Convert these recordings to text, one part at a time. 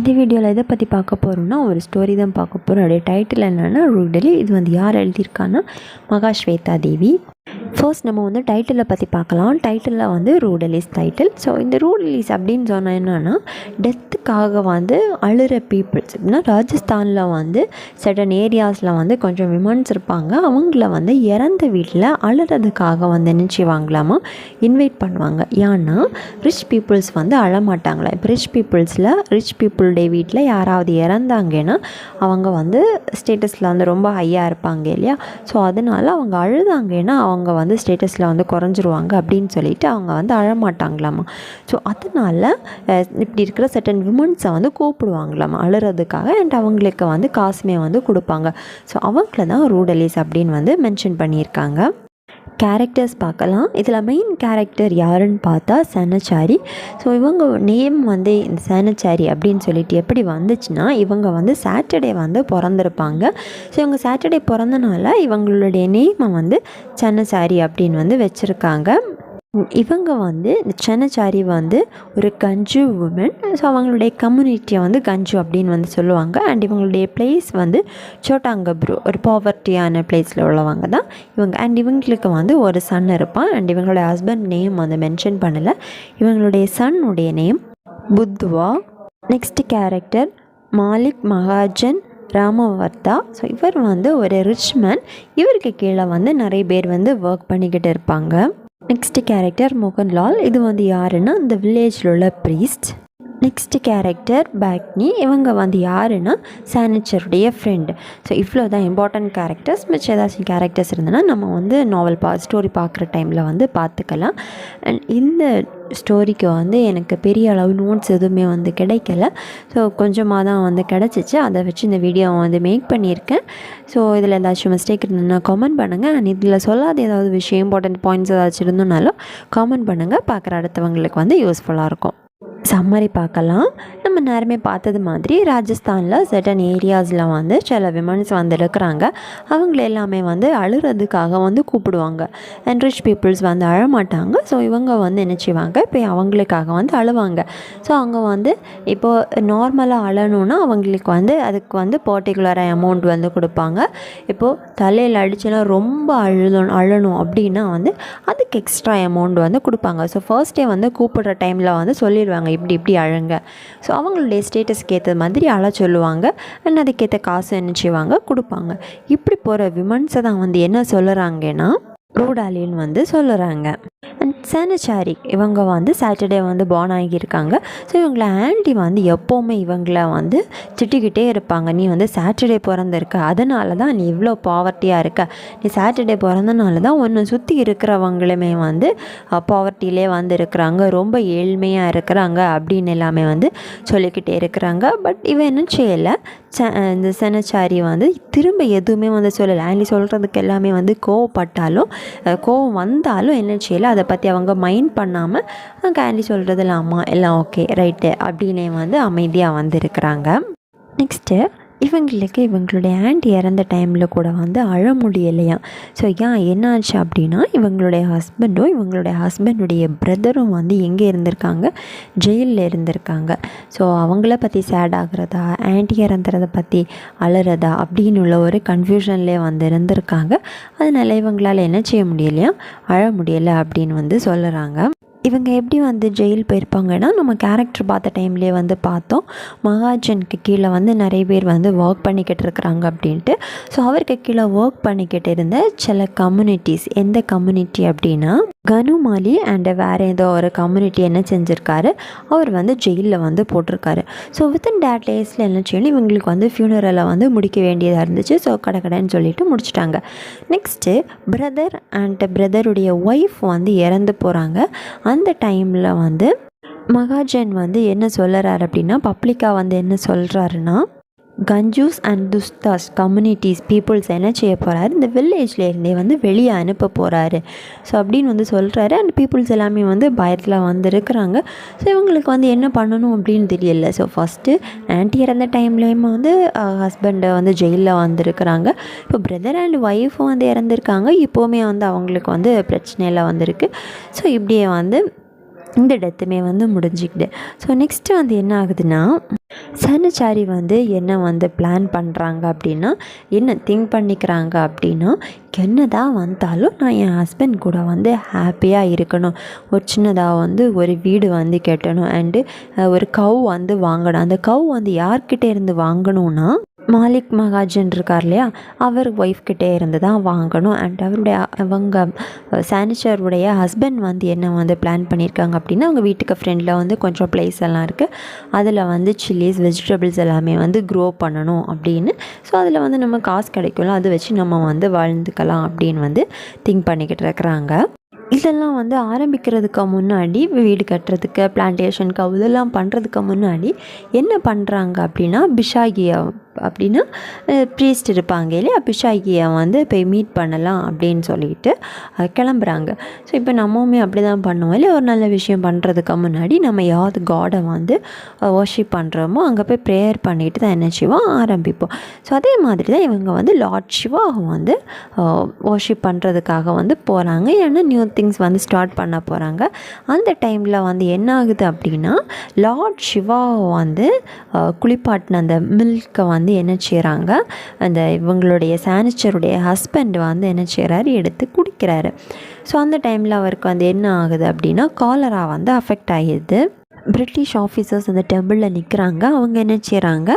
இந்த வீடியோவில் எதை பற்றி பார்க்க போகிறோம்னா ஒரு ஸ்டோரி தான் பார்க்க போகிறோம். அதோடைய டைட்டில் என்னென்னா ரூடலி. இது வந்து யார் எழுதியிருக்கான்னா மகாஸ்வேதா தேவி. ஃபர்ஸ்ட் நம்ம வந்து டைட்டிலை பற்றி பார்க்கலாம். டைட்டிலில் வந்து ரூடலிஸ் டைட்டில். ஸோ இந்த ரூடலிஸ் அப்படின்னு சொன்னால் என்னென்னா டெத்துக்காக வந்து அழுகிற பீப்புள்ஸ். அப்படின்னா ராஜஸ்தானில் வந்து சர்டன் ஏரியாஸில் வந்து கொஞ்சம் விமன்ஸ் இருப்பாங்க. அவங்கள வந்து இறந்த வீட்டில் அழுறதுக்காக வந்து என்ன செய்வாங்களாமா, இன்வைட் பண்ணுவாங்க. ஏன்னா ரிச் பீப்புள்ஸ் வந்து அழமாட்டாங்களா. இப்போ ரிச் பீப்புளுடைய வீட்டில் யாராவது இறந்தாங்கன்னா அவங்க வந்து ஸ்டேட்டஸில் வந்து ரொம்ப ஹையாக இருப்பாங்க இல்லையா. ஸோ அதனால் அவங்க அழுதாங்கன்னா அவங்க வந்து ஸ்டேட்டஸில் வந்து குறைஞ்சிருவாங்க அப்படின்னு சொல்லிட்டு அவங்க வந்து அழமாட்டாங்களாமா. ஸோ அதனால் இப்படி இருக்கிற சர்டன் விமன்ஸை வந்து கூப்பிடுவாங்களாமா அழுறதுக்காக. அண்ட் அவங்களுக்கு வந்து காசுமே வந்து கொடுப்பாங்க. ஸோ அவங்கள தான் ரூடலிஸ் அப்படின்னு வந்து மென்ஷன் பண்ணியிருக்காங்க. கேரக்டர்ஸ் பார்க்கலாம். இதில் மெயின் கேரக்டர் யாருன்னு பார்த்தா சனச்சாரி. ஸோ இவங்க நேம் வந்து இந்த சனச்சாரி அப்படின்னு சொல்லிட்டு எப்படி வந்துச்சுன்னா, இவங்க வந்து சாட்டர்டே வந்து பிறந்திருப்பாங்க. ஸோ இவங்க சாட்டர்டே பிறந்தனால இவங்களுடைய நேமை வந்து சனச்சாரி அப்படின்னு வந்து வச்சுருக்காங்க. இவங்க வந்து சனச்சாரி வந்து ஒரு கஞ்சு உமன். ஸோ அவங்களுடைய கம்யூனிட்டியை வந்து கஞ்சு அப்படின்னு வந்து சொல்லுவாங்க. அண்ட் இவங்களுடைய பிளேஸ் வந்து சோட்டாங்கப்ரு, ஒரு பாவர்ட்டியான பிளேஸில் உள்ளவங்க தான் இவங்க. அண்ட் இவங்களுக்கு வந்து ஒரு சன் இருப்பான். அண்ட் இவங்களுடைய ஹஸ்பண்ட் நேம் வந்து மென்ஷன் பண்ணலை. இவங்களுடைய சன்னுடைய name Budhwa. Next character Malik Mahajan Ramavardha. So இவர் வந்து ஒரு ரிச் மேன். இவருக்கு கீழே வந்து நிறைய பேர் வந்து ஒர்க் பண்ணிக்கிட்டு இருப்பாங்க. Next character Mohanlal. இது வந்து யாருன்னா இந்த வில்லேஜில் உள்ள ப்ரீஸ்ட். Next character பேக்னி. இவங்க வந்து யாருன்னா சானிச்சருடைய ஃப்ரெண்டு. ஸோ இவ்வளோ தான் இம்பார்ட்டன்ட் கேரக்டர்ஸ். மிச்சம் ஏதாச்சும் கேரக்டர்ஸ் இருந்ததுன்னா நம்ம வந்து ஸ்டோரி பார்க்குற டைமில் வந்து பார்த்துக்கலாம். அண்ட் இந்த ஸ்டோரிக்கு வந்து எனக்கு பெரிய அளவு நோட்ஸ் எதுவுமே வந்து கிடைக்கல. ஸோ கொஞ்சமாக தான் வந்து கிடச்சிச்சு. அதை வச்சு இந்த வீடியோவை வந்து மேக் பண்ணியிருக்கேன். ஸோ இதில் ஏதாச்சும் மிஸ்டேக் இருந்ததுன்னா காமெண்ட் பண்ணுங்கள். அண்ட் இதில் சொல்லாத ஏதாவது விஷயம் இம்பார்ட்டன்ட் பாயிண்ட்ஸ் ஏதாச்சும் இருந்தோனாலும் காமெண்ட் பண்ணுங்கள். பார்க்குற அடுத்தவங்களுக்கு வந்து யூஸ்ஃபுல்லாக இருக்கும். சம்மரி பார்க்கலாம். நம்ம நேரமே பார்த்தது மாதிரி ராஜஸ்தானில் சர்டன் ஏரியாஸில் வந்து சில விமன்ஸ் வந்து இருக்கிறாங்க. அவங்கள எல்லாமே வந்து அழுகிறதுக்காக வந்து கூப்பிடுவாங்க. அண்ட் ரிச் பீப்புள்ஸ் வந்து அழமாட்டாங்க. ஸோ இவங்க வந்து என்ன செய்வாங்க, இப்போ அவங்களுக்காக வந்து அழுவாங்க. ஸோ அவங்க வந்து இப்போது நார்மலாக அழணுன்னா அவங்களுக்கு வந்து அதுக்கு வந்து பர்டிகுலராக அமௌண்ட் வந்து கொடுப்பாங்க. இப்போது தலையில் அடிச்சுன்னா ரொம்ப அழணும் அப்படின்னா வந்து அதுக்கு எக்ஸ்ட்ரா அமௌண்ட் வந்து கொடுப்பாங்க. ஸோ ஃபர்ஸ்ட் டே வந்து கூப்பிடுற டைமில் வந்து சொல்லிடுவாங்க இப்படி அழுங்க. ஸோ அவங்களுடைய ஸ்டேட்டஸ்க்கு ஏற்ற மாதிரி அழ சொல்லுவாங்க. அண்ட் அதுக்கேற்ற காசு என்ன செய்வாங்க, கொடுப்பாங்க. இப்படி போகிற விமன்ஸை தான் வந்து என்ன சொல்லுறாங்கன்னா ரூடாலின்னு வந்து சொல்லுறாங்க. அண்ட் சனச்சாரி இவங்க வந்து சாட்டர்டே வந்து பார்ன் ஆகியிருக்காங்க. ஸோ இவங்கள ஆண்டி வந்து எப்போவுமே இவங்கள வந்து திட்டிக்கிட்டே இருப்பாங்க. நீ வந்து சாட்டர்டே பிறந்திருக்க, அதனால தான் நீ இவ்வளோ பாவர்ட்டியாக இருக்க. நீ சாட்டர்டே பிறந்தனால தான் ஒன்று சுற்றி இருக்கிறவங்களுமே வந்து பாவர்ட்டியிலே வந்து இருக்கிறாங்க, ரொம்ப ஏழ்மையாக இருக்கிறாங்க அப்படின்னு எல்லாமே வந்து சொல்லிக்கிட்டே இருக்கிறாங்க. பட் இவன் என்ன செய்யலை, இந்த சனச்சாரி வந்து திரும்ப எதுவுமே வந்து சொல்லலை. ஆண்டி சொல்கிறதுக்கு எல்லாமே வந்து கோவம் வந்தாலும் என்ன செய்யலை, அதை பற்றி அவங்க மைண்ட் பண்ணாமல் ஆண்டி சொல்கிறதுல அம்மா எல்லாம் ஓகே ரைட்டு அப்படின்னே வந்து அமைதியாக வந்து இருக்கிறாங்க. நெக்ஸ்ட்டு இவங்களுடைய ஆண்டி இறந்த டைமில் கூட வந்து அழ முடியலையா. ஸோ என்னாச்சு அப்படின்னா இவங்களுடைய ஹஸ்பண்டுடைய பிரதரும் வந்து எங்கே இருந்திருக்காங்க, ஜெயிலில் இருந்திருக்காங்க. ஸோ அவங்கள பற்றி சேட் ஆகிறதா, ஆண்டி இறந்துறதை பற்றி அழுறதா அப்படின்னு உள்ள ஒரு கன்ஃபியூஷன்லேயே வந்து இருந்திருக்காங்க. அதனால் இவங்களால் என்ன செய்ய முடியலையா, அழ முடியலை அப்படின்னு வந்து சொல்லுறாங்க. இவங்க எப்படி வந்து ஜெயில் போயிருப்பாங்கன்னா, நம்ம கேரக்டர் பார்த்த டைம்லேயே வந்து பார்த்தோம். மகாஜனுக்கு கீழே வந்து நிறைய பேர் வந்து ஒர்க் பண்ணிக்கிட்டு இருக்கிறாங்க அப்படின்ட்டு. ஸோ அவருக்கு கீழே ஒர்க் பண்ணிக்கிட்டு இருந்த சில கம்யூனிட்டிஸ், எந்த கம்யூனிட்டி அப்படின்னா கனுமாலி அண்ட் வேறு ஏதோ ஒரு கம்யூனிட்டி என்ன செஞ்சுருக்காரு, அவர் வந்து ஜெயிலில் வந்து போட்டிருக்காரு. ஸோ வித்தின் டேட் டேஸில் என்ன செய்யணும், இவங்களுக்கு வந்து ஃபியூனரலை வந்து முடிக்க வேண்டியதாக இருந்துச்சு. ஸோ கடைன்னு சொல்லிட்டு முடிச்சிட்டாங்க. நெக்ஸ்ட்டு பிரதருடைய ஒய்ஃப் வந்து இறந்து போகிறாங்க. அந்த டைமில் வந்து மகாஜன் வந்து என்ன சொல்கிறார் அப்படின்னா, பப்ளிக்காக வந்து என்ன சொல்கிறாருன்னா, கஞ்சூஸ் அண்ட் துஸ்தாஸ் கம்யூனிட்டிஸ் பீப்புள்ஸ் என்ன செய்ய போகிறாரு, இந்த வில்லேஜ்லேருந்தே வந்து வெளியே அனுப்ப போகிறாரு. ஸோ அப்படின்னு வந்து சொல்கிறாரு. அண்ட் பீப்புள்ஸ் எல்லாமே வந்து பயத்தில் வந்து இருக்கிறாங்க. ஸோ இவங்களுக்கு வந்து என்ன பண்ணணும் அப்படின்னு தெரியல. ஸோ ஃபஸ்ட்டு ஆன்ட்டி இறந்த டைம்லேயுமே வந்து ஹஸ்பண்டை வந்து ஜெயிலில் வந்துருக்கிறாங்க. இப்போ பிரதர் அண்ட் ஒய்ஃபும் வந்து இறந்துருக்காங்க. இப்போவுமே வந்து அவங்களுக்கு வந்து பிரச்சனையில் வந்துருக்கு. ஸோ இப்படியே வந்து இந்த டெத்துமே வந்து முடிஞ்சிக்கிது. ஸோ நெக்ஸ்ட்டு வந்து என்ன ஆகுதுன்னா, சனச்சாரி வந்து என்ன வந்து பிளான் பண்ணுறாங்க அப்படின்னா, என்ன திங்க் பண்ணிக்கிறாங்க அப்படின்னா, என்னதான் வந்தாலும் நான் என் ஹஸ்பண்ட் கூட வந்து ஹாப்பியாக இருக்கணும். ஒரு சின்னதாக வந்து ஒரு வீடு வந்து கட்டணும். அண்டு ஒரு கவ் வந்து வாங்கணும். அந்த கவ் வந்து யார்கிட்ட இருந்து வாங்கணும்னா, மாலிக் மகாஜன் இருக்கார் இல்லையா, அவர் ஒய்ஃப்கிட்டே இருந்து தான் வாங்கணும். அண்ட் அவங்க சானிச்சருடைய ஹஸ்பண்ட் வந்து என்ன வந்து பிளான் பண்ணியிருக்காங்க அப்படின்னா, அவங்க வீட்டுக்கு ஃப்ரெண்டில் வந்து கொஞ்சம் பிளேஸ் எல்லாம் இருக்குது. அதில் வந்து சில்லிஸ் வெஜிடபிள்ஸ் எல்லாமே வந்து க்ரோ பண்ணணும் அப்படின்னு. ஸோ அதில் வந்து நம்ம காசு கிடைக்கும்ல, அதை வச்சு நம்ம வந்து வாழ்ந்துக்கலாம் அப்படின்னு வந்து திங்க் பண்ணிக்கிட்டு இருக்கிறாங்க. இதெல்லாம் வந்து ஆரம்பிக்கிறதுக்கு முன்னாடி, வீடு கட்டுறதுக்கு, பிளான்டேஷனுக்கு இதெல்லாம் பண்ணுறதுக்கு முன்னாடி என்ன பண்ணுறாங்க அப்படின்னா, பிஷாகியா அப்படின்னா ப்ரீஸ்ட் இருப்பாங்க இல்லையா, பிஷாகியை வந்து போய் மீட் பண்ணலாம் அப்படின்னு சொல்லிட்டு கிளம்புறாங்க. ஸோ இப்போ நம்மவுமே அப்படி தான் பண்ணுவோம் இல்லையா, ஒரு நல்ல விஷயம் பண்ணுறதுக்கு முன்னாடி நம்ம யாவது காடை வந்து வர்ஷிப் பண்ணுறோமோ அங்கே போய் ப்ரேயர் பண்ணிவிட்டு தான் என்ன செய்வோம், ஆரம்பிப்போம். ஸோ அதே மாதிரி தான் இவங்க வந்து லார்ட் சிவா வந்து வர்ஷிப் பண்ணுறதுக்காக வந்து போகிறாங்க. ஏன்னா நியூ திங்ஸ் வந்து ஸ்டார்ட் பண்ண போகிறாங்க. அந்த டைமில் வந்து என்ன ஆகுது அப்படின்னா, லார்ட் சிவா வந்து குளிப்பாட்டின அந்த மில்கை வந்து என்ன செய்கிறாங்க, அந்த இவங்களுடைய சானிச்சருடைய ஹஸ்பண்ட் வந்து என்ன செய்கிறாரு, எடுத்து குடிக்கிறாரு. ஸோ அந்த டைமில் அவருக்கு வந்து என்ன ஆகுது அப்படின்னா, காலரா வந்து அஃபெக்ட் ஆகிடுது. பிரிட்டிஷ் ஆஃபீஸர்ஸ் அந்த டெம்பிளில் நிற்கிறாங்க. அவங்க என்ன செய்கிறாங்க,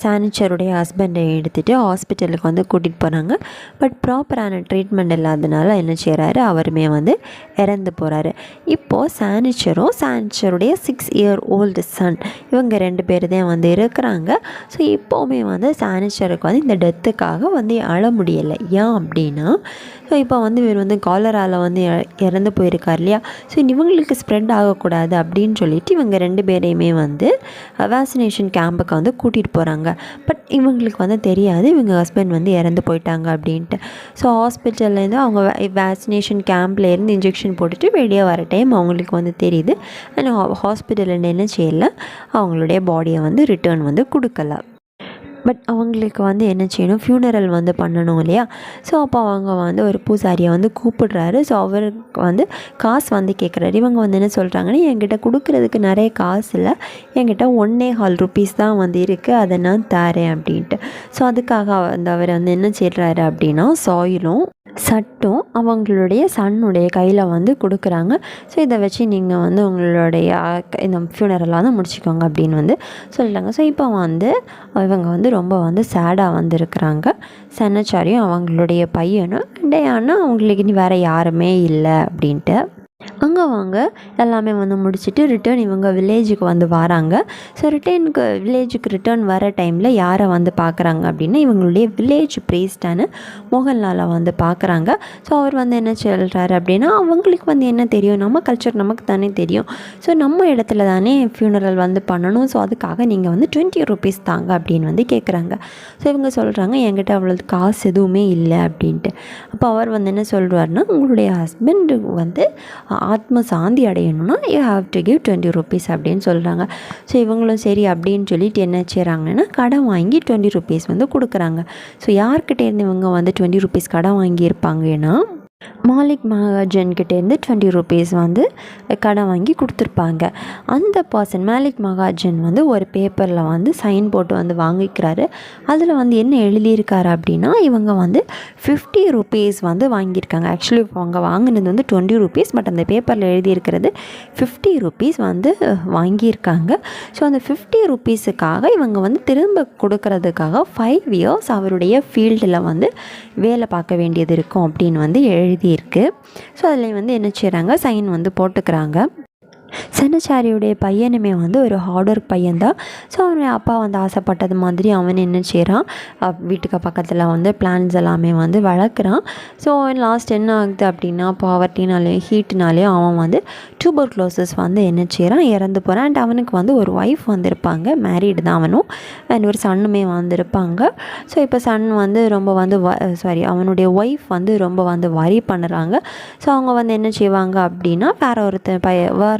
சானிச்சருடைய ஹஸ்பண்டை எடுத்துகிட்டு ஹாஸ்பிட்டலுக்கு வந்து கூட்டிகிட்டு போகிறாங்க. பட் ப்ராப்பரான ட்ரீட்மெண்ட் இல்லாதனால என்ன செய்கிறாரு, அவருமே வந்து இறந்து போகிறாரு. இப்போது சானிச்சருடைய 6 year old சன், இவங்க 2 பேர் தான் வந்து இருக்கிறாங்க. ஸோ இப்போவுமே வந்து சானிச்சருக்கு வந்து இந்த டெத்துக்காக வந்து அழ முடியலை. ஏன் அப்படின்னா, ஸோ இப்போ வந்து இவர் வந்து காலராவில் வந்து இறந்து போயிருக்கார் இல்லையா, ஸோ இவங்களுக்கு ஸ்ப்ரெட் ஆகக்கூடாது அப்படின்னு சொல்லிட்டு இவங்க 2 பேரையுமே வந்து வேக்சினேஷன் கேம்புக்கு வந்து கூட்டிகிட்டு போகிறாங்க. பட் இவங்களுக்கு வந்து தெரியாது இவங்க ஹஸ்பண்ட் வந்து இறந்து போயிட்டாங்க அப்படின்ட்டு. ஸோ ஹாஸ்பிட்டல்லேருந்து அவங்க வேக்சினேஷன் கேம்ப்லேருந்து இன்ஜெக்ஷன் போட்டுட்டு வெளியே வர டைம் அவங்களுக்கு வந்து தெரியுது. ஆனால் ஹாஸ்பிட்டலில் என்ன செய்யலை, அவங்களுடைய பாடியை வந்து ரிட்டர்ன் வந்து கொடுக்கல. பட் அவங்களுக்கு வந்து என்ன செய்யணும், ஃப்யூனரல் வந்து பண்ணணும் இல்லையா. ஸோ அப்போ அவங்க வந்து ஒரு பூசாரியை வந்து கூப்பிடுறாரு. ஸோ அவருக்கு வந்து காசு வந்து கேட்குறாரு. இவங்க வந்து என்ன சொல்கிறாங்கன்னா, என்கிட்ட கொடுக்குறதுக்கு நிறைய காசு இல்லை, என்கிட்ட 1.25 rupees தான் வந்து இருக்குது, அதை நான் தரேன் அப்படின்ட்டு. ஸோ அதுக்காக வந்து அவர் வந்து என்ன செய்கிறாரு அப்படின்னா, சாயிலும் சட்டும் அவங்களுடைய சன்னுடைய கையில் வந்து கொடுக்குறாங்க. ஸோ இதை வச்சு நீங்கள் வந்து உங்களுடைய இந்த ஃப்யூனரலை வந்து முடிச்சுக்கோங்க அப்படின்னு வந்து சொல்லிட்டாங்க. ஸோ இப்போ வந்து இவங்க வந்து ரொம்ப வந்து சேடாக வந்து இருக்கிறாங்க. சனச்சாரியும் அவங்களுடைய பையனும் ஆனால் அவங்களுக்கு இனி வேறு யாருமே இல்லை அப்படின்ட்டு. அங்கே அவங்க எல்லாமே வந்து முடிச்சுட்டு ரிட்டர்ன் இவங்க வில்லேஜுக்கு வந்து வராங்க. ஸோ வில்லேஜுக்கு ரிட்டர்ன் வர டைமில் யாரை வந்து பார்க்குறாங்க அப்படின்னா, இவங்களுடைய வில்லேஜ் ப்ரீஸ்டான மோகன்லாலை வந்து பார்க்குறாங்க. ஸோ அவர் வந்து என்ன சொல்கிறாரு அப்படின்னா, அவங்களுக்கு வந்து என்ன தெரியும், நம்ம கல்ச்சர் நமக்கு தானே தெரியும், ஸோ நம்ம இடத்துல தானே ஃப்யூனரல் வந்து பண்ணணும், ஸோ அதுக்காக நீங்கள் வந்து 20 rupees தாங்க அப்படின்னு வந்து கேட்குறாங்க. ஸோ இவங்க சொல்கிறாங்க, என்கிட்ட அவ்வளோ காசு எதுவுமே இல்லை அப்படின்ட்டு. அப்போ அவர் வந்து என்ன சொல்கிறாருன்னா, உங்களுடைய ஹஸ்பண்டு வந்து ஆத்ம சாந்தி அடையணும்னா you have to give 20 rupees அப்படின்னு சொல்கிறாங்க. ஸோ இவங்களும் சரி அப்படின்னு சொல்லிட்டு என்ன செய்கிறாங்கன்னா, கடன் வாங்கி 20 rupees வந்து கொடுக்குறாங்க. ஸோ யார்கிட்டேருந்து இவங்க வந்து 20 rupees கடன் வாங்கியிருப்பாங்கன்னா, மாலிக் மகாஜன்கிட்டேருந்து 20 rupees வந்து கடன் வாங்கி கொடுத்துருப்பாங்க. அந்த பர்சன் மாலிக் மகாஜன் வந்து ஒரு பேப்பரில் வந்து சைன் போட்டு வந்து வாங்கிக்கிறாரு. அதில் வந்து என்ன எழுதியிருக்காரு அப்படின்னா, இவங்க வந்து 50 rupees வந்து வாங்கியிருக்காங்க. ஆக்சுவலி அவங்க வாங்கினது வந்து 20 rupees, பட் அந்த பேப்பரில் எழுதியிருக்கிறது 50 rupees வந்து வாங்கியிருக்காங்க. ஸோ அந்த 50 rupeesக்காக இவங்க வந்து திரும்ப கொடுக்கறதுக்காக 5 years அவருடைய ஃபீல்டில் வந்து வேலை பார்க்க வேண்டியது இருக்கும் அப்படின்னு வந்து எழுதியிருக்கு. ஸோ அதில் வந்து என்ன செய்கிறாங்க, சைன் வந்து போட்டுக்கிறாங்க. சனச்சாரியுடைய பையனுமே வந்து ஒரு ஹார்ட் ஒர்க் பையன்தான். ஸோ அவனுடைய அப்பா வந்து ஆசைப்பட்டது மாதிரி அவன் என்ன செய்கிறான், வீட்டுக்கு பக்கத்தில் வந்து பிளான்ஸ் எல்லாமே வந்து வளர்க்குறான். ஸோ லாஸ்ட் என்ன ஆகுது அப்படின்னா, பாவர்ட்டினாலேயும் ஹீட்னாலேயும் அவன் வந்து டியூபர்குலோசிஸ் வந்து என்ன செய்கிறான், இறந்து போகிறான். அண்ட் அவனுக்கு வந்து ஒரு ஒய்ஃப் வந்து இருப்பாங்க, மேரீடு தான் அவனும், அண்ட் ஒரு சன்னுமே வந்து இருப்பாங்க. ஸோ இப்போ சன் வந்து ரொம்ப வந்து அவனுடைய ஒய்ஃப் வந்து ரொம்ப வந்து வரி பண்ணுறாங்க. ஸோ அவங்க வந்து என்ன செய்வாங்க அப்படின்னா, வேற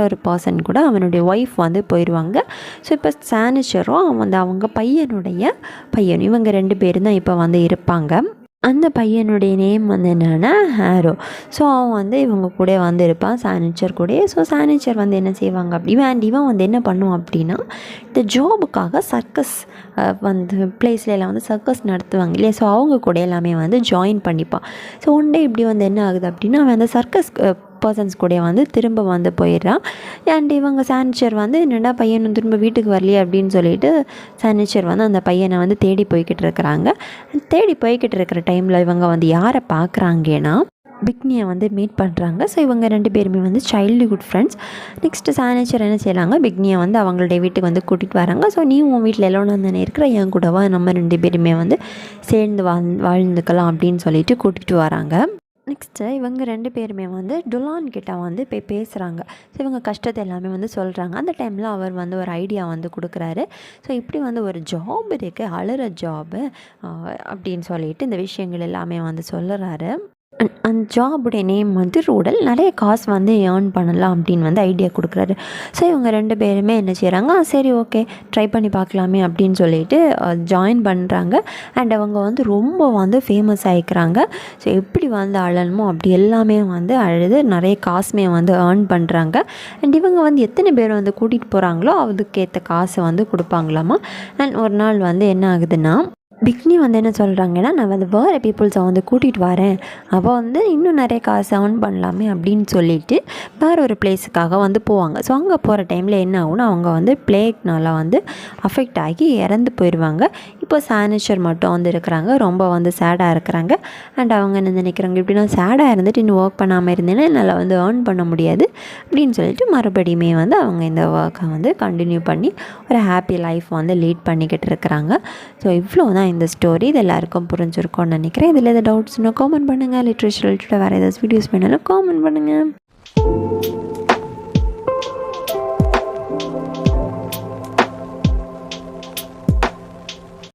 ஒரு பர்சன் கூட அவனுடைய ஒய்ஃப் வந்து போயிடுவாங்க. ஸோ இப்போ சானிச்சரும் வந்து அவங்க பையன் இவங்க 2 பேரும் தான் இப்போ வந்து இருப்பாங்க. அந்த பையனுடைய நேம் வந்து என்னென்னா ஹேரோ. ஸோ அவன் வந்து இவங்க கூட வந்து இருப்பான் சானிச்சர் கூடயே. ஸோ சானிச்சர் வந்து என்ன செய்வாங்க இவன் வந்து என்ன பண்ணுவான் அப்படின்னா, இந்த ஜாபுக்காக சர்க்கஸ் வந்து பிளேஸ்லாம் வந்து சர்க்கஸ் நடத்துவாங்க இல்லையா, ஸோ அவங்க கூட எல்லாமே வந்து ஜாயின் பண்ணிப்பான். ஸோ ஒன் டே இப்படி வந்து என்ன ஆகுது அப்படின்னா, அவன் அந்த சர்க்கஸ் பர்சன்ஸ் கூட வந்து திரும்ப வந்து போயிடுறான். அண்ட் இவங்க சானிச்சர் வந்து என்னடா பையனும் திரும்ப வீட்டுக்கு வரலையே அப்படின்னு சொல்லிட்டு சானிச்சர் வந்து அந்த பையனை வந்து தேடி போய்கிட்டு இருக்கிறாங்க. தேடி போய்கிட்டு இருக்கிற டைமில் இவங்க வந்து யாரை பார்க்குறாங்கன்னா, பிக்னியை வந்து மீட் பண்ணுறாங்க. ஸோ இவங்க 2 பேருமே வந்து சைல்டுஹுட் ஃப்ரெண்ட்ஸ். நெக்ஸ்ட்டு சானிச்சர் என்ன செய்கிறாங்க, பிக்னியை வந்து அவங்களுடைய வீட்டுக்கு வந்து கூட்டிகிட்டு வராங்க. ஸோ நீ உன் வீட்டில் எல்லோரும் தானே இருக்கிற, என் கூடவா நம்ம 2 பேருமே வந்து சேர்ந்து வாழ்ந்துக்கலாம் அப்படின்னு சொல்லிட்டு கூட்டிகிட்டு வராங்க. நெக்ஸ்ட்டு இவங்க 2 பேருமே வந்து டுலான் கிட்ட வந்து போய் பேசுகிறாங்க. ஸோ இவங்க கஷ்டத்தை எல்லாமே வந்து சொல்கிறாங்க. அந்த டைமில் அவர் வந்து ஒரு ஐடியா வந்து கொடுக்குறாரு. ஸோ இப்படி வந்து ஒரு ஜாப் இருக்குது, அழுகிற ஜாபு அப்படின்னு சொல்லிட்டு இந்த விஷயங்கள் எல்லாமே வந்து சொல்லுறாரு. அந்த ஜாபுடைய நேம் வந்து ரூடல். நிறைய காசு வந்து ஏர்ன் பண்ணலாம் அப்படின்னு வந்து ஐடியா கொடுக்குறாரு. ஸோ இவங்க 2 பேருமே என்ன செய்கிறாங்க, சரி ஓகே ட்ரை பண்ணி பார்க்கலாமே அப்படின்னு சொல்லிட்டு ஜாயின் பண்ணுறாங்க. அண்ட் அவங்க வந்து ரொம்ப வந்து ஃபேமஸ் ஆகிக்கிறாங்க. ஸோ எப்படி வந்து அழணுமோ அப்படி எல்லாமே வந்து அழுது நிறைய காசுமே வந்து ஏர்ன் பண்ணுறாங்க. அண்ட் இவங்க வந்து எத்தனை பேர் வந்து கூட்டிகிட்டு போகிறாங்களோ அதுக்கேற்ற காசை வந்து கொடுப்பாங்களாமா. அண்ட் ஒரு நாள் வந்து என்ன ஆகுதுன்னா, பிக்னி வந்து என்ன சொல்கிறாங்கன்னா, நான் வந்து வேறு பீப்புள்ஸை வந்து கூட்டிகிட்டு வரேன், அவள் வந்து இன்னும் நிறைய காசு ஏர்ன் பண்ணலாமே அப்படின்னு சொல்லிட்டு வேறு ஒரு பிளேஸுக்காக வந்து போவாங்க. ஸோ அங்கே போகிற டைமில் என்ன ஆகும்னா, அவங்க வந்து பிளேக்னால் வந்து அஃபெக்ட் ஆகி இறந்து போயிடுவாங்க. இப்போ சானிச்சர் மட்டும் வந்து இருக்கிறாங்க, ரொம்ப வந்து சேடாக இருக்கிறாங்க. அண்ட் அவங்க என்ன நினைக்கிறாங்க, இப்படி நான் சேடாக இருந்துட்டு இன்னும் ஒர்க் பண்ணாமல் இருந்தேன்னா என்னால் வந்து ஏர்ன் பண்ண முடியாது அப்படின்னு சொல்லிட்டு மறுபடியுமே வந்து அவங்க இந்த ஒர்க்கை வந்து கண்டினியூ பண்ணி ஒரு ஹாப்பி லைஃப் வந்து லீட் பண்ணிக்கிட்டு இருக்கிறாங்க. ஸோ இவ்வளோ தான் இந்த ஸ்டோரி. இது எல்லாருக்கும் புரிஞ்சிருக்கும்னு நினைக்கிறேன். இதில் எதாவது டவுட்ஸ்னால் காமெண்ட் பண்ணுங்கள். லிட்ரேச்சர் ரிலேட்டடாக வேறு ஏதாச்சும் வீடியோஸ் வேணாலும் காமெண்ட் பண்ணுங்கள்.